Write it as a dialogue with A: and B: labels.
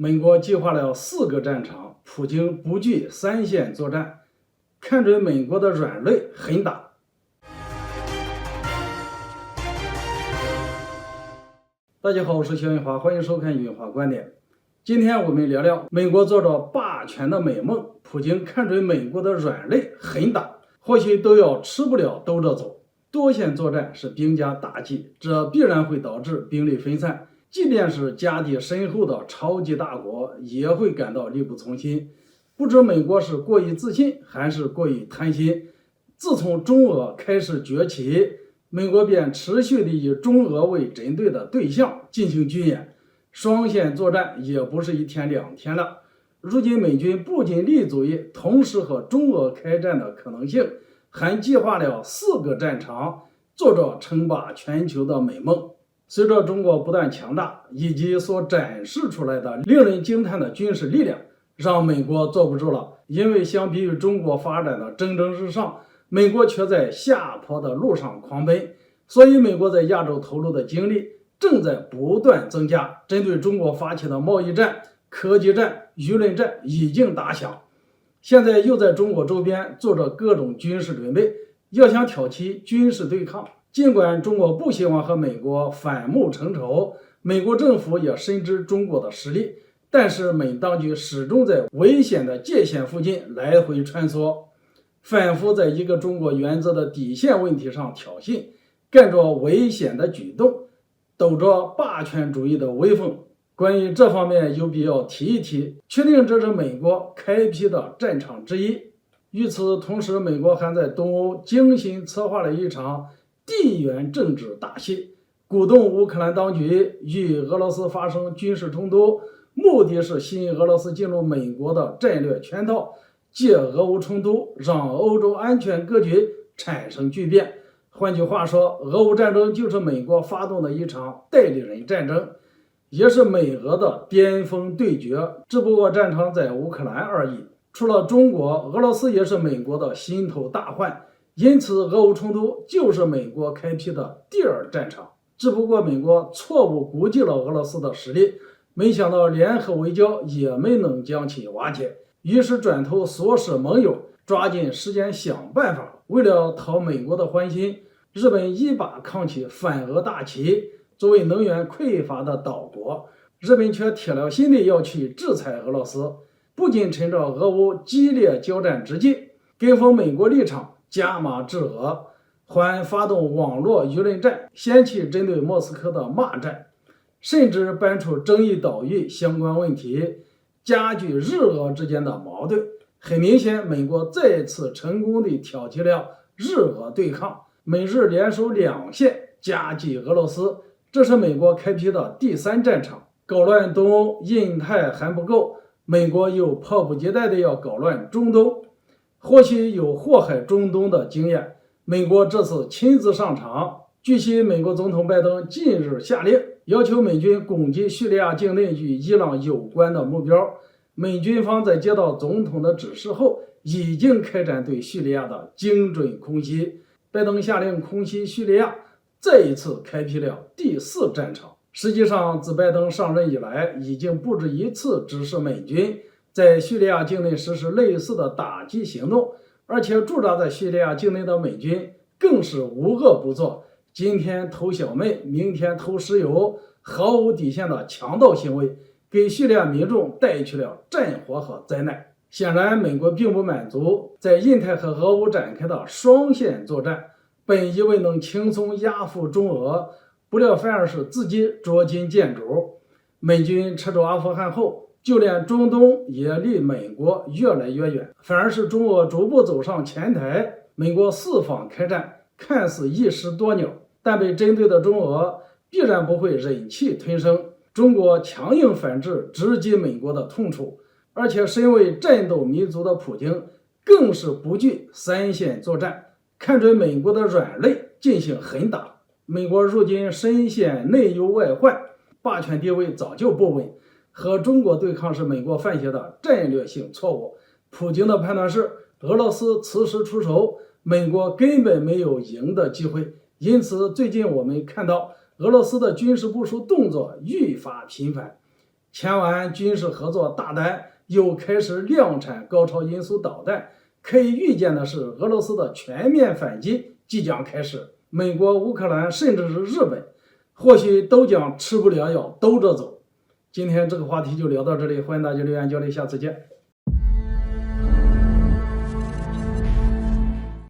A: 美国计划了4个战场，普京不惧3线作战，看准美国的软肋狠打。大家好，我是肖云华，欢迎收看云华观点。今天我们聊聊美国做着霸权的美梦，普京看准美国的软肋狠打，或许都要吃不了兜着走。多线作战是兵家大忌，这必然会导致兵力分散，即便是家底深厚的超级大国也会感到力不从心。不知美国是过于自信还是过于贪心。自从中俄开始崛起，美国便持续地以中俄为针对的对象进行军演，双线作战也不是1天2天了。如今美军不仅立足于同时和中俄开战的可能性，还计划了4个战场，做着称霸全球的美梦。随着中国不断强大，以及所展示出来的令人惊叹的军事力量，让美国坐不住了。因为相比于中国发展的蒸蒸日上，美国却在下坡的路上狂奔，所以美国在亚洲投入的精力正在不断增加。针对中国发起的贸易战、科技战、舆论战已经打响，现在又在中国周边做着各种军事准备，要想挑起军事对抗。尽管中国不希望和美国反目成仇，美国政府也深知中国的实力，但是美当局始终在危险的界限附近来回穿梭，反复在一个中国原则的底线问题上挑衅，干着危险的举动，抖着霸权主义的威风。关于这方面有必要提一提，确定这是美国开辟的战场之一。与此同时，美国还在东欧精心策划了一场地缘政治大戏，鼓动乌克兰当局与俄罗斯发生军事冲突，目的是吸引俄罗斯进入美国的战略圈套，借俄乌冲突让欧洲安全格局产生巨变。换句话说，俄乌战争就是美国发动的一场代理人战争，也是美俄的巅峰对决，只不过战场在乌克兰而已。除了中国，俄罗斯也是美国的心头大患，因此俄乌冲突就是美国开辟的第2战场。只不过美国错误估计了俄罗斯的实力，没想到联合围剿也没能将其瓦解，于是转头唆使盟友抓紧时间想办法。为了讨美国的欢心，日本一把扛起反俄大旗。作为能源匮乏的岛国，日本却铁了心的要去制裁俄罗斯，不仅趁着俄乌激烈交战之际跟风美国立场加码制俄，还发动网络舆论战，掀起针对莫斯科的骂战，甚至搬出争议岛屿相关问题，加剧日俄之间的矛盾。很明显，美国再次成功地挑起了日俄对抗，美日联手2线夹击俄罗斯，这是美国开辟的第3战场。搞乱东欧、印太还不够，美国又迫不及待地要搞乱中东。或许有祸害中东的经验，美国这次亲自上场。据悉，美国总统拜登近日下令，要求美军攻击叙利亚境内与伊朗有关的目标。美军方在接到总统的指示后，已经开展对叙利亚的精准空袭。拜登下令空袭叙利亚，再一次开辟了第4战场。实际上，自拜登上任以来，已经不止一次指示美军在叙利亚境内实施类似的打击行动，而且驻扎在叙利亚境内的美军更是无恶不作，今天偷小麦，明天偷石油，毫无底线的强盗行为，给叙利亚民众带去了战火和灾难。显然，美国并不满足在印太和俄乌展开的双线作战，本以为能轻松压服中俄，不料反而是自己捉襟见肘。美军撤出阿富汗后，就连中东也离美国越来越远，反而是中俄逐步走上前台。美国4方开战，看似一石多鸟，但被针对的中俄必然不会忍气吞声。中国强硬反制，直击美国的痛处，而且身为战斗民族的普京更是不惧3线作战，看准美国的软肋进行狠打。美国如今深陷内忧外患，霸权地位早就不稳，和中国对抗是美国犯下的战略性错误。普京的判断是，俄罗斯此时出手，美国根本没有赢的机会。因此，最近我们看到俄罗斯的军事部署动作愈发频繁，签完军事合作大单，又开始量产高超音速导弹。可以预见的是，俄罗斯的全面反击即将开始，美国、乌克兰甚至是日本，或许都将吃不了药兜着走。今天这个话题就聊到这里，欢迎大家留言交流，下次见。